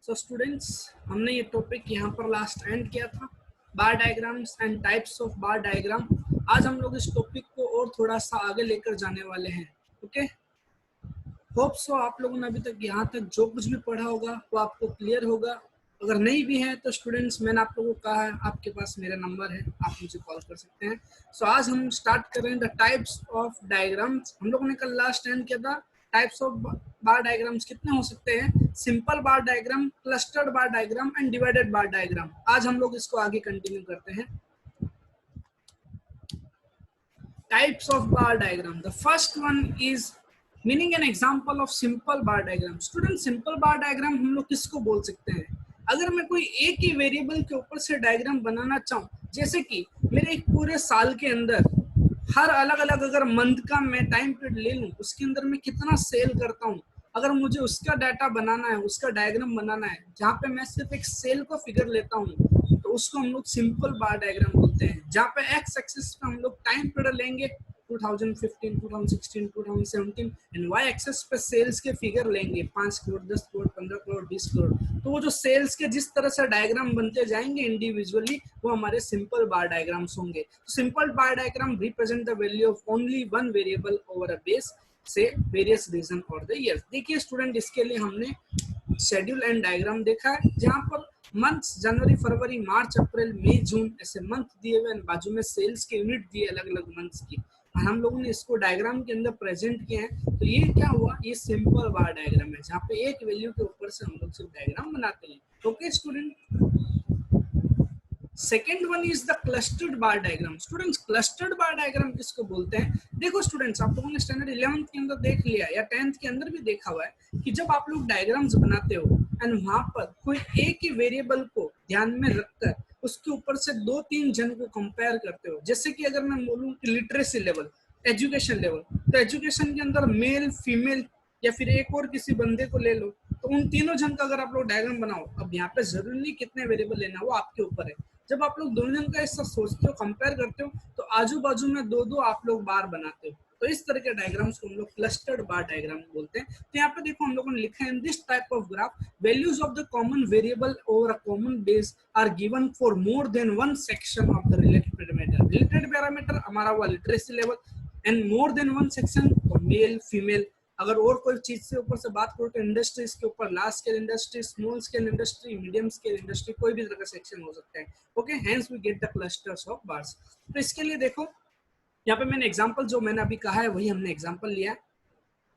So students, हमने ये topic यहाँ पर लास्ट एंड किया था, bar diagrams and types of bar diagram. आज हम लोग इस टॉपिक को और थोड़ा सा आगे लेकर जाने वाले हैं। ओके, होप सो आप लोगों ने अभी तक यहाँ तक जो कुछ भी पढ़ा होगा वो आपको क्लियर होगा। अगर नहीं भी है तो स्टूडेंट्स, मैंने आप लोगों को कहा है, आपके पास मेरा नंबर है, आप मुझे कॉल कर सकते हैं। सो आज हम स्टार्ट कर रहे हैं द टाइप्स ऑफ डायग्राम्स। हम लोगों ने कल लास्ट एंड किया था टाइप्स ऑफ बार डायग्राम्स कितने हो सकते हैं, simple bar diagram, clustered bar diagram and divided bar diagram. आज हम लोग इसको आगे कंटिन्यू करते हैं। Types of bar diagram, the first one is meaning an example of simple bar diagram. Student, simple bar diagram हम लोग किसको बोल सकते हैं? अगर मैं कोई एक ही वेरिएबल के ऊपर से डायग्राम बनाना चाहूँ, जैसे कि मेरे एक पूरे साल के अंदर हर अलग अलग अगर मंथ का मैं टाइम पीरियड ले लूँ, उसके अंदर मैं कितना सेल करता हूँ, अगर मुझे उसका डाटा बनाना है, उसका डायग्राम बनाना है, जहाँ पे मैं सिर्फ एक सेल को फिगर लेता हूँ, तो उसको हम लोग सिंपल बार डायग्राम बोलते हैं। जहाँ पे एक्स एक्सिस पे हम लोग टाइम पीरियड लेंगे 2015, 2016, 2017 एंड वाई एक्सेस पे सेल्स के फिगर लेंगे 5 करोड़, 10 करोड़, 15 करोड़, 20 करोड़। तो वो जो सेल्स के जिस तरह से डायग्राम बनते जाएंगे इंडिविजुअली, वो हमारे सिंपल बार डायग्राम्स होंगे। Simple bar diagram represent the value of only one variable over a base से वेरियस रीजन और द ईयर। देखिए स्टूडेंट, इसके लिए हमने शेड्यूल एंड डायग्राम देखा है, जहाँ पर मंथ्स जनवरी, फरवरी, मार्च, अप्रैल, मई, जून ऐसे मंथ दिए हुए, बाजू में सेल्स के यूनिट दिए अलग अलग मंथ्स की, और हम लोगों ने इसको डायग्राम के अंदर प्रेजेंट किए हैं। तो ये क्या हुआ, ये सिंपल बार डायग्राम है, जहाँ पे एक वैल्यू के ऊपर से हम लोग सिर्फ डायग्राम बनाते हैं। Okay student, second one is the clustered bar diagram. Students, clustered bar diagram किसको बोलते हैं? देखो स्टूडेंट्स, आप लोगों ने स्टैंडर्ड 11th के अंदर देख लिया या 10th के अंदर भी देखा हुआ है कि जब आप लोग डायग्राम्स बनाते हो एंड वहां पर कोई एक ही वेरिएबल को ध्यान में रखकर उसके ऊपर से 2-3 जन को कंपेयर करते हो। जैसे कि अगर मैं बोलूँ कि लिटरेसी लेवल, एजुकेशन लेवल, तो एजुकेशन के अंदर मेल, फीमेल या फिर एक और किसी बंदे को ले लो, तो उन तीनों जन का अगर आप लोग डायग्राम बनाओ, अब यहाँ पे जरूरी नहीं कितने वेरिएबल लेना, वो आपके ऊपर है। जब आप लोग दोनों जन का ऐसा सोचते हो, कंपेयर करते हो, तो आजू बाजू में दो दो आप लोग बार बनाते हो। तो इस तरह के डायग्राम्स को हम लोग क्लस्टर्ड बार डायग्राम बोलते हैं। तो यहाँ पे देखो हम लोगों ने लिखा है, in this type of graph values of the common variable over a common base are given for more than one section of the related parameter. Related parameter हमारा हुआ literacy level, and more than one section male, female. अगर और कोई चीज से ऊपर से बात करो तो इंडस्ट्रीज के ऊपर large scale industry, small scale industry, medium scale industry, कोई भी तरह का सेक्शन हो सकता है। Okay, hence we get the clusters of bars. तो इसके लिए देखो यहाँ पे मैंने एग्जांपल जो मैंने अभी कहा है वही हमने एग्जांपल लिया है।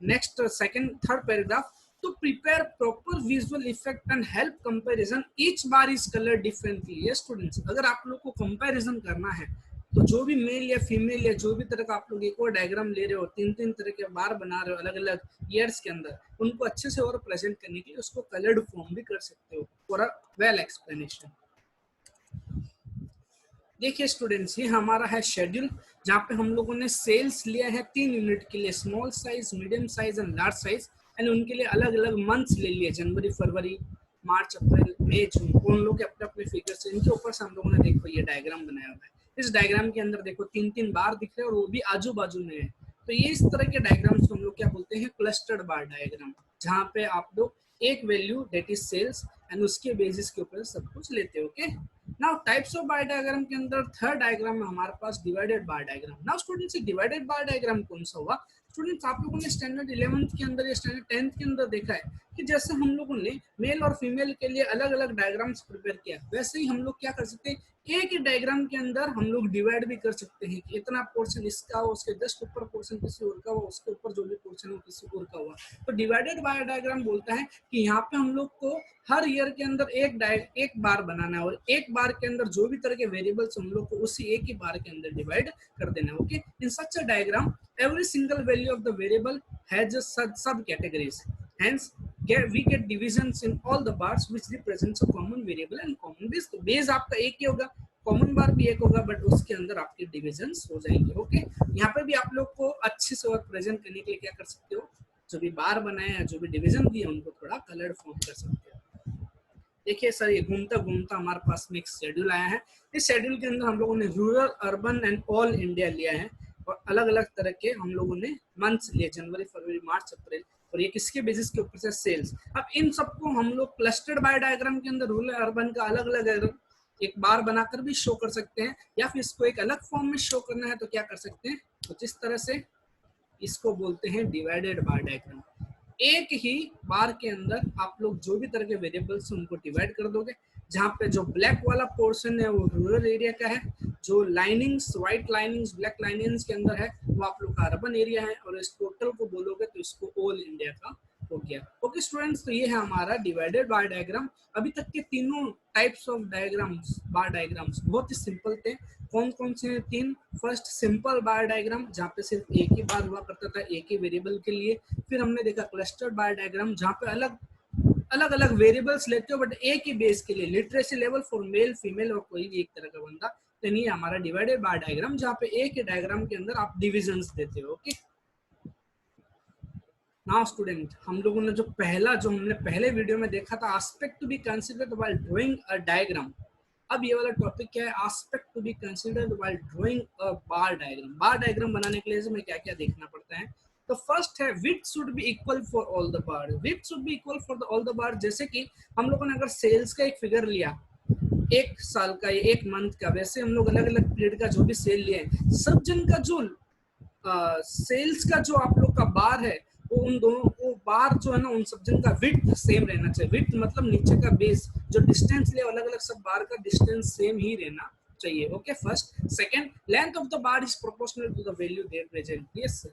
Next second third paragraph, to prepare proper visual effect and help comparison each bar is colored differently। ये स्टूडेंट्स, अगर आप लोग को कंपैरिजन करना है तो जो भी मेल या फीमेल या जो भी तरह का आप लोग एक और डायग्राम ले रहे हो, 3-3 तरह के बार बना रहे हो अलग अलग ईयर्स के अंदर, उनको अच्छे से और प्रेजेंट करने के लिए उसको कलर्ड फॉर्म भी कर सकते हो फॉर अ वेल एक्सप्लेनेशन। देखिए स्टूडेंट्स, ये हमारा है शेड्यूल, जहाँ पे हम लोगों ने सेल्स लिया है 3 यूनिट के लिए, small size, medium size and large size, and उनके लिए अलग अलग मंथ्स ले लिए, जनवरी, फरवरी, मार्च, अप्रैल, मई, जून। उन लोग के अपने अपने फिगर्स, इनके ऊपर से हम लोगों ने देखो ये डायग्राम बनाया हुआ है। इस डायग्राम के अंदर देखो 3-3 बार दिख रहे हैं और वो भी आजू बाजू में है। तो ये इस तरह के डायग्राम्स को हम लोग क्या बोलते हैं, क्लस्टर्ड बार डायग्राम, जहाँ पे आप लोग एक value that is sales and उसके बेसिस के ऊपर सब कुछ लेते हो। Okay, now types of bar diagram के अंदर थर्ड डायग्राम में हमारे पास divided bar diagram. Now students, divided bar diagram कौन सा हुआ? स्टूडेंट्स, आप लोगों ने स्टैंडर्ड 11th के अंदर या स्टैंडर्ड 10th के अंदर देखा है कि जैसे हम लोगों ने मेल और फीमेल के लिए अलग अलग डायग्राम्स प्रिपेयर किया, वैसे ही हम लोग क्या कर सकते हैं, एक ही डायग्राम के अंदर हम लोग डिवाइड भी कर सकते हैं कि इतना पोर्शन इसका हो, उसके जस्ट ऊपर पोर्शन किसी और का हुआ, उसके ऊपर जो भी पोर्शन हो किसी और का हुआ। तो डिवाइडेड बार डायग्राम बोलता है कि यहाँ पे हम लोग को हर ईयर के अंदर एक बार बनाना है, और एक बार के अंदर जो भी तरह के वेरिएबल्स हम लोग को उसी एक ही बार के अंदर डिवाइड कर देना है। Okay, in such a diagram every single value of the variable has a sub categories, hence we get divisions in all the bars which represents a common variable and common base। तो base आपका एक ही होगा, common बार भी एक होगा, but उसके अंदर आपके डिविजन्स हो जाएंगे। ओके, यहाँ पे भी आप लोग को अच्छे से और प्रेजेंट करने के लिए क्या कर सकते हो, जो भी बार बनाए हैं, जो भी डिवीजन दिए, उनको थोड़ा कलर्ड फॉर्म कर सकते हो। देखिए सर, ये घूमता घूमता हमारे पास में एक शेड्यूल आया है। इस शेड्यूल के अंदर हम लोगों ने rural, urban and all India लिया है, और अलग अलग तरह के हम लोगों ने मंथ्स लिए, जनवरी, फरवरी, मार्च, अप्रैल, और ये किसके बेसिस के ऊपर से, सेल्स। अब इन सबको हम लोग क्लस्टर्ड बार डायग्राम के अंदर रूरल अर्बन का अलग अलग एक बार बनाकर भी शो कर सकते हैं, या फिर इसको एक अलग फॉर्म में शो करना है तो क्या कर सकते हैं, कुछ इस तरह से, इसको बोलते हैं डिवाइडेड बार डायग्राम। एक ही बार के अंदर आप लोग जो भी तरह के वेरिएबल्स उनको डिवाइड कर दोगे, जहाँ पे जो ब्लैक वाला पोर्शन है वो रूरल एरिया का है, जो linings white linings black linings के अंदर है वो आप लोग का अर्बन एरिया है, और इस टोटल को बोलोगे तो इसको ऑल इंडिया का हो गया। ओके स्टूडेंट्स, तो ये है हमारा डिवाइडेड बार डायग्राम। अभी तक के तीनों types of diagrams, bar diagrams बहुत ही सिंपल थे। कौन कौन से तीन? फर्स्ट सिंपल बार डायग्राम, जहाँ पे सिर्फ एक ही बार हुआ करता था एक ही वेरिएबल के लिए। फिर हमने देखा क्लस्टर्ड बार डायग्राम, जहाँ पे अलग अलग वेरिएबल्स लेते हो बट एक ही बेस के लिए, literacy level for male female और कोई भी एक तरह का बंदा। तो नहीं, हमारा डिवाइडेड बार डायग्राम, जहाँ पे एक ही डायग्राम के अंदर आप डिविजन्स देते हो। ओके नाउ स्टूडेंट, हम लोगों ने जो हमने पहले वीडियो में देखा था, aspect to be considered while drawing a diagram. अब ये वाला टॉपिक क्या है? Aspect to be considered while drawing a bar diagram. Bar diagram बनाने के लिए हमें क्या क्या देखना पड़ता है? तो फर्स्ट है width should be equal for all the bar. Width should be equal for all the bar. जैसे कि हम लोगों ने अगर सेल्स का एक फिगर लिया, एक साल का या एक मंथ का, वैसे हम लोग अलग अलग पीरियड का जो भी सेल लिए, सब जन का जो सेल्स का जो आप लोग का बार है, वो उन दोनों वो बार जो है ना, उन सब जन का विड्थ सेम रहना चाहिए। विड्थ मतलब नीचे का बेस, जो डिस्टेंस ले अलग अलग सब बार का डिस्टेंस सेम ही रहना चाहिए। Okay first. Second, length of the bar is proportional to the value they present. Yes,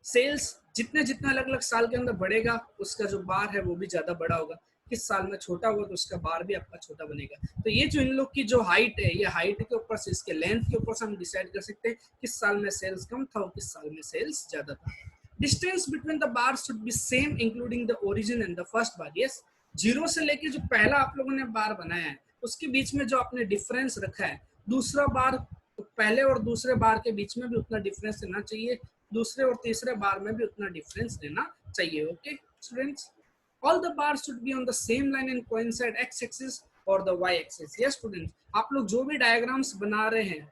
sales जितने जितने अलग अलग साल के अंदर बढ़ेगा, उसका जो बार है वो भी ज्यादा बड़ा होगा। किस साल में छोटा होगा तो उसका बार भी आपका छोटा बनेगा। तो ये जो इन लोग की जो हाइट है, ये हाइट के ऊपर से, इसके लेंथ के ऊपर से हम डिसाइड कर सकते हैं किस साल में सेल्स कम था और किस साल में सेल्स ज्यादा था। Distance between the bar should be same including the origin and the first bar. Yes, zero से लेके जो पहला आप लोगों ने बार बनाया है, उसके बीच में जो आपने डिफरेंस रखा है, दूसरा बार तो पहले और दूसरे बार के बीच में भी उतना डिफरेंस रहना चाहिए, दूसरे और तीसरे बार में भी उतना डिफरेंस रहना चाहिए। Okay students, all the bars should be on the same line and coincide x axis or the y axis। yes students, आप लोग जो भी डायग्राम्स बना रहे हैं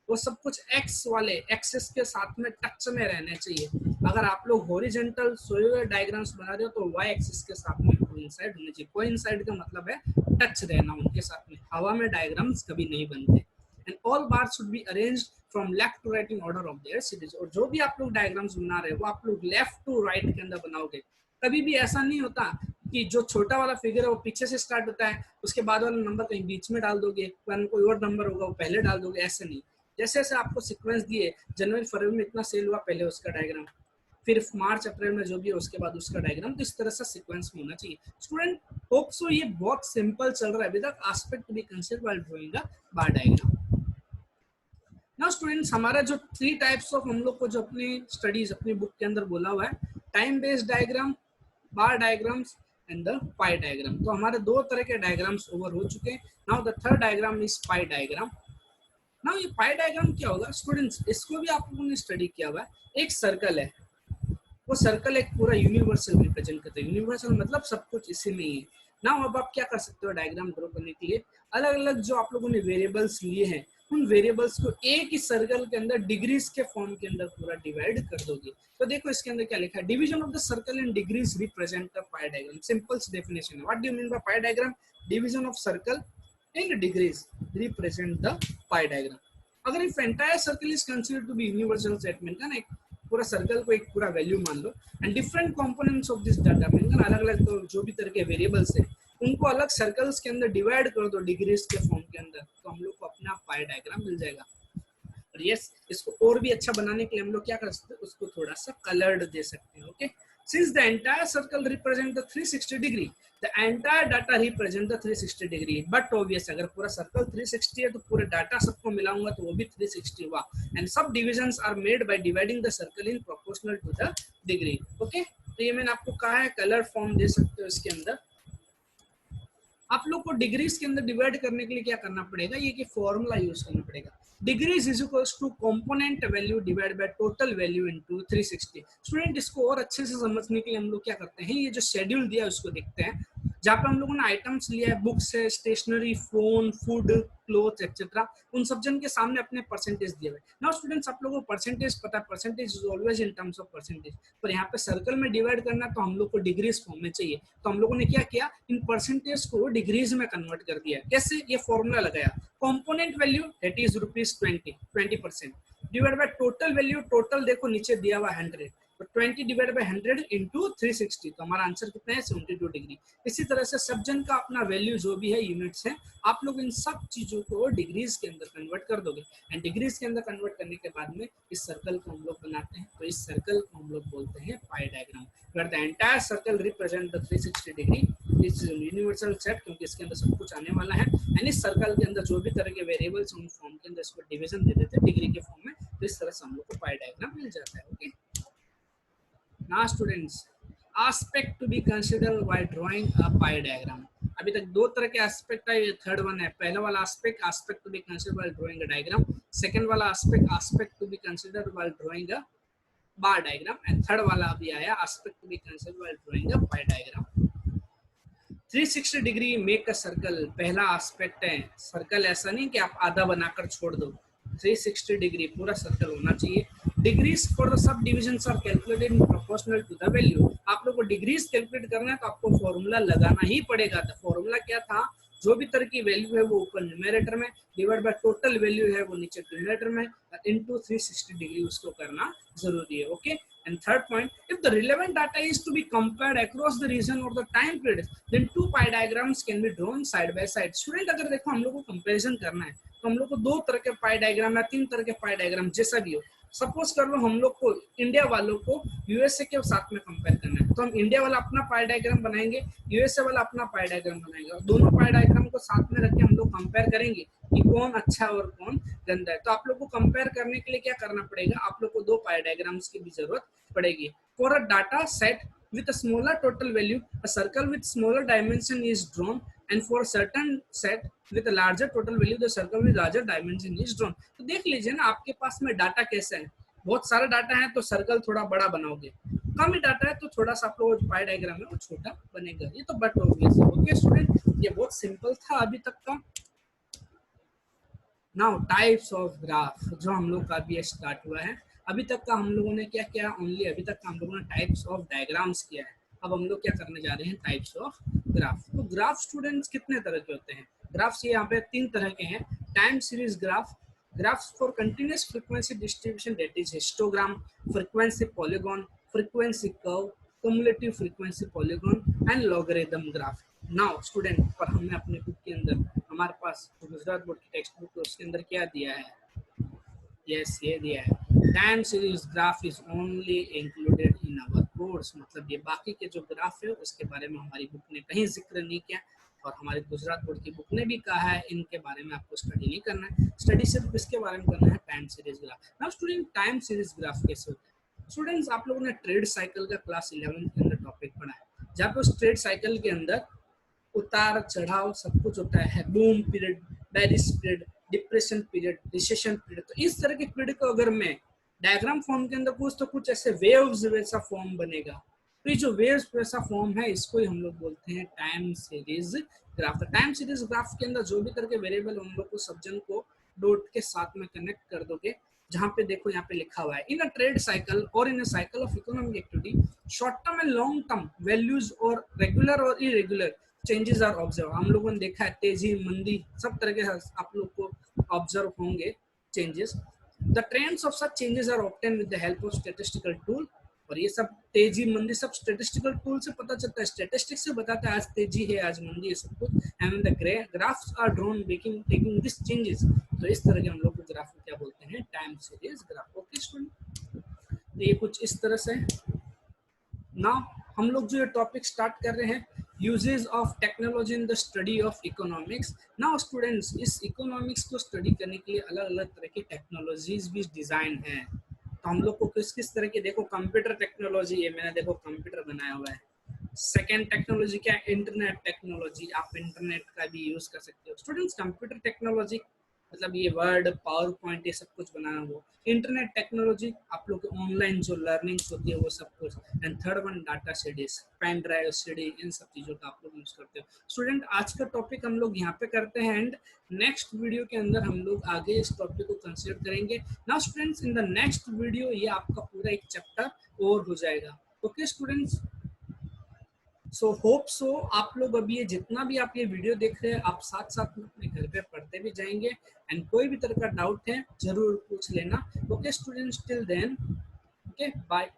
वो सब कुछ x वाले एक्सिस के साथ में टच में रहने चाहिए। अगर आप लोग हॉरिजॉन्टल सोए हुए डायग्राम्स बना रहे हो तो y एक्सिस के साथ में कोइंसाइड होने चाहिए। कोइंसाइड का मतलब है टच रहना उनके साथ में, हवा में डायग्राम्स कभी नहीं बनते। And all bars should be arranged from left to right in order of their series. और जो भी आप लोग डायग्राम्स बना रहे हो वो आप लोग लेफ्ट टू राइट के अंदर बनाओगे। कभी भी ऐसा नहीं होता कि जो छोटा वाला फिगर है वो पीछे से स्टार्ट होता है, उसके बाद वाला नंबर कहीं बीच में डाल दोगे, कोई और नंबर होगा वो पहले डाल दोगे, ऐसे नहीं। जैसे जैसे आपको सीक्वेंस दिए, जनवरी फरवरी में इतना सेल हुआ, पहले उसका डायग्राम, फिर मार्च अप्रैल में जो भी है उसके बाद उसका डायग्राम, तो इस तरह से सीक्वेंस में होना चाहिए। स्टूडेंट होप सो ये बहुत सिंपल चल रहा है अभी तक। Aspect to be considered while drawing the bar diagram. Now students, हमारा जो 3 टाइप्स ऑफ हम लोग को जो अपनी स्टडीज अपनी बुक के अंदर बोला हुआ है, time based diagram, bar diagrams and the pie diagram. तो हमारे 2 तरह के डायग्राम्स ओवर हो चुके हैं। Now the third diagram is pi diagram. Now ये पाई डायग्राम क्या होगा स्टूडेंट्स, इसको भी आप लोगों ने स्टडी किया हुआ है। एक सर्कल है, वो सर्कल एक पूरा यूनिवर्सल रिप्रेजेंट करता है। यूनिवर्सल मतलब सब कुछ इसी में ही है। नाउ अब आप क्या कर सकते हो डायग्राम ड्रॉ करने के लिए, अलग अलग जो आप लोगों ने वेरिएबल्स लिए हैं, उन वेरिएबल्स को एक ही सर्कल के अंदर डिग्रीज के फॉर्म के अंदर पूरा डिवाइड कर दोगे। तो देखो इसके अंदर क्या लिखा है, division of the circle in degrees represent the pie diagram. Simple definition है, what do you mean by pie diagram? Division of circle in degrees represent the pie diagram. अगर if entire circle is considered to be universal statement का ना, एक पूरा circle को एक पूरा value मान लो, and different components of this data, अलग अलग तो जो भी तरह के वेरिएबल्स है उनको अलग सर्कल्स के अंदर डिवाइड कर दो डिग्रीज के फॉर्म के अंदर, तो हम लोग को अपना पाई डायग्राम मिल जाएगा। और यस, इसको और भी अच्छा बनाने के लिए हम लोग क्या कर सकते हैं, उसको थोड़ा सा कलर्ड दे सकते हैं। Okay, since the entire circle represent the 360 degree, the entire data represent the 360 degree. But obvious, अगर पूरा सर्कल 360 है तो पूरे डाटा सबको मिलाऊंगा तो वो भी 360 हुआ। And sub divisions are made by dividing the circle in proportional to the degree. Okay, तो ये मैंने आपको कहा है कलर फॉर्म दे सकते हो इसके अंदर। आप लोग को डिग्रीज के अंदर डिवाइड करने के लिए क्या करना पड़ेगा, ये कि फॉर्मूला यूज करना पड़ेगा। Degrees is equals to component value divide by total value into 360। Student, इसको और अच्छे से समझने के लिए हम लोग क्या करते हैं, ये जो शेड्यूल दिया है उसको देखते हैं। जहाँ पे हम लोगों ने आइटम्स लिया है, बुक्स है, stationery, phone, food, cloth etcetera, उन सब जन के सामने अपने परसेंटेज दिए हुए। नाउ स्टूडेंट्स, आप लोगों को परसेंटेज पता है, percentage is always in terms of percentage, पर यहाँ पे सर्कल में डिवाइड करना तो हम लोग को डिग्रीज फॉर्म में चाहिए। तो हम लोगों ने क्या किया, इन परसेंटेज को डिग्रीज में कन्वर्ट कर दिया। कैसे, ये फॉर्मूला लगाया, component value that is ₹20 divide by total value, total देखो नीचे दिया हुआ 100, तो 20 डिवाइड बाय 100 इंटू 360, तो हमारा आंसर कितना है 72 डिग्री। इसी तरह से सब जन का अपना वैल्यू जो भी है, यूनिट्स है, आप लोग इन सब चीजों को डिग्रीज के अंदर कन्वर्ट कर दोगे, एंड डिग्रीज के अंदर कन्वर्ट करने के बाद में इस सर्कल को हम लोग बनाते हैं। तो इस सर्कल को हम लोग बोलते हैं pie diagram, where the entire circle represent the 360 degree. इस यूनिवर्सल सेट, क्योंकि इसके अंदर सब कुछ आने वाला है, एंड इस सर्कल के अंदर जो भी तरह के वेरिएबल्स उन फॉर्म के अंदर इसको डिवीजन दे देते हैं डिग्री के फॉर्म में। तो इस तरह से हम लोग को पाई डायग्राम मिल जाता है। Okay, now students, aspect to be considered while drawing a pie diagram। अभी तक दो तरह के एस्पेक्ट है, ये थर्ड वन है। पहला वाला aspect, aspect to be considered while drawing a diagram. Second वाला aspect, aspect to be considered while drawing a bar diagram. And third वाला अभी आया, aspect to be considered while drawing a pie diagram. 360 degree make a circle, पहला aspect है। Circle ऐसा नहीं कि आप आधा बनाकर छोड़ दो, 360 डिग्री पूरा सर्कल होना चाहिए। Degrees for the sub divisions are calculated in proportional to the value. आप लोग को डिग्रीज कैलकुलेट करना है तो आपको फॉर्मूला लगाना ही पड़ेगा। तो फॉर्मूला क्या था, जो भी तरह की वैल्यू है वो ऊपर न्यूमरेटर में, डिवाइड बाय टोटल वैल्यू है वो नीचे डिनोमिनेटर में, इनटू 360 डिग्री उसको करना जरूरी है। Okay, and third point, if the relevant data is to be compared across the region or the time period, then two pie diagrams can be drawn side by side। Student, अगर देखो हम लोग को comparison करना है तो हम लोग को दो तरह के पाई डायग्राम या तीन तरह के पाई डायग्राम जैसा भी हो, सपोज कर लो हम लोग को इंडिया वालों को यूएसए के साथ में कंपेयर करना है, तो हम इंडिया वाला अपना पाई डायग्राम बनाएंगे, यूएसए वाला अपना पाई डायग्राम बनाएंगे, और दोनों पाई डायग्राम को साथ में रख के हम लोग कंपेयर करेंगे कि कौन अच्छा और कौन गंदा है। तो आप लोग को कंपेयर करने के लिए क्या करना पड़ेगा, आप लोग को दो पाई डायग्राम्स की भी जरूरत पड़ेगी। For a data set with a smaller total value, a circle with smaller dimension is drawn, and for a certain set with a larger total value, the circle with larger dimension is drawn। तो देख लीजिए ना, आपके पास में data कैसा है, बहुत सारा डाटा है तो सर्कल थोड़ा बड़ा बनाओगे, कम ही डाटा है तो थोड़ा सा आप लोग पाई डायग्राम है वो छोटा बनेगा। ये तो बट ऑब्वियस है। ओके स्टूडेंट, ये बहुत सिंपल था अभी तक का। नाउ टाइप्स ऑफ ग्राफ, जो हम लोग का अभी स्टार्ट हुआ है। अभी तक का हम लोगों ने क्या किया, ओनली अभी तक का हम लोगों ने टाइप्स ऑफ डायग्राम्स किया है। अब हम लोग क्या करने जा रहे हैं, टाइप्स ऑफ ग्राफ। तो ग्राफ स्टूडेंट्स कितने तरह के होते हैं, ग्राफ्स ये यहाँ पे तीन तरह के हैं। Time series graph, graphs for continuous frequency distribution that is histogram, frequency polygon, frequency curve, cumulative frequency polygon and logarithm graph। Now student, पर हमने अपने बुक के अंदर, हमारे पास गुजरात बोर्ड की टेक्स्ट बुक है उसके अंदर क्या दिया है, यस ये दिया है, time series graph is only included in our course. मतलब ये बाकी के जो ग्राफ है उसके बारे में हमारी बुक ने कहीं जिक्र नहीं किया, और हमारी गुजरात बोर्ड की बुक ने भी कहा है इनके बारे में आपको स्टडी नहीं करना है, स्टडी सिर्फ इसके बारे में करना है, time series graph. Now student, time series graph कैसे होता है। स्टूडेंट्स, आप लोगों ने ट्रेड साइकिल का क्लास 11 के अंदर टॉपिक पढ़ा है, जहाँ पे उस ट्रेड साइकिल के अंदर उतार चढ़ाव सब कुछ होता है, boom period, bearish period, depression period, recession period. तो इस तरह के पीरियड को अगर मैं डायग्राम फॉर्म के अंदर कुछ तो कुछ ऐसे वेव्स वैसा फॉर्म बनेगा, तो ये जो वेव्स वैसा फॉर्म है इसको ही हम लोग बोलते हैं time series graph. Time series graph के अंदर जो भी तरह के वेरिएबल हम लोग को सब्जन को डॉट के साथ में कनेक्ट कर दोगे, जहां पे देखो यहाँ पे लिखा हुआ है, इन अ ट्रेड साइकिल और in a cycle of economic activity short term and long term values और रेगुलर और इरेगुलर चेंजेस आर ऑब्जर्व। हम लोगों ने देखा है तेजी मंदी सब तरह के आप लोग को ऑब्जर्व होंगे changes. The trends of such changes are obtain with the help of statistical tool, और ये सब तेजी मंदी सब स्टैटिस्टिकल टूल से पता चलता है, स्टैटिस्टिक्स से बताता है आज तेजी है आज मंदी है सब कुछ। And the graphs are drawn taking this changes. तो इस तरह के हम लोग ग्राफ को क्या बोलते हैं, time series graph. Okay student, तो ये कुछ इस तरह से। नाउ हम लोग जो ये टॉपिक स्टार्ट कर रहे हैं, usages of technology in the study of economics. Now students, इस इकोनॉमिक्स को स्टडी करने के लिए अलग अलग तरह की टेक्नोलॉजीज भी डिजाइन है। तो हम लोग को किस किस तरह की, देखो कंप्यूटर टेक्नोलॉजी है, मैंने देखो कंप्यूटर बनाया हुआ है। सेकेंड टेक्नोलॉजी क्या है, इंटरनेट टेक्नोलॉजी, आप इंटरनेट का भी यूज कर सकते हो। स्टूडेंट्स, कंप्यूटर टेक्नोलॉजी मतलब ये वर्ड, पावर पॉइंट, ये सब कुछ बनाना वो। इंटरनेट टेक्नोलॉजी, आप लोग ऑनलाइन जो लर्निंग होती है वो सब कुछ। And third one data CDs, pen drive, CD, इन सब चीज़ों का आप लोग यूज़ करते हो। स्टूडेंट आज का टॉपिक हम लोग यहाँ पे करते हैं एंड नेक्स्ट वीडियो के अंदर हम लोग आगे इस टॉपिक को कंसिडर करेंगे। Now students, in the next video ये आपका पूरा एक चैप्टर ओवर हो जाएगा। Okay students, so hope so आप लोग अभी ये जितना भी आप ये वीडियो देख रहे हैं आप साथ साथ में अपने घर पे पढ़ते भी जाएंगे। एंड कोई भी तरह का डाउट है जरूर पूछ लेना। Okay students, till then, okay bye.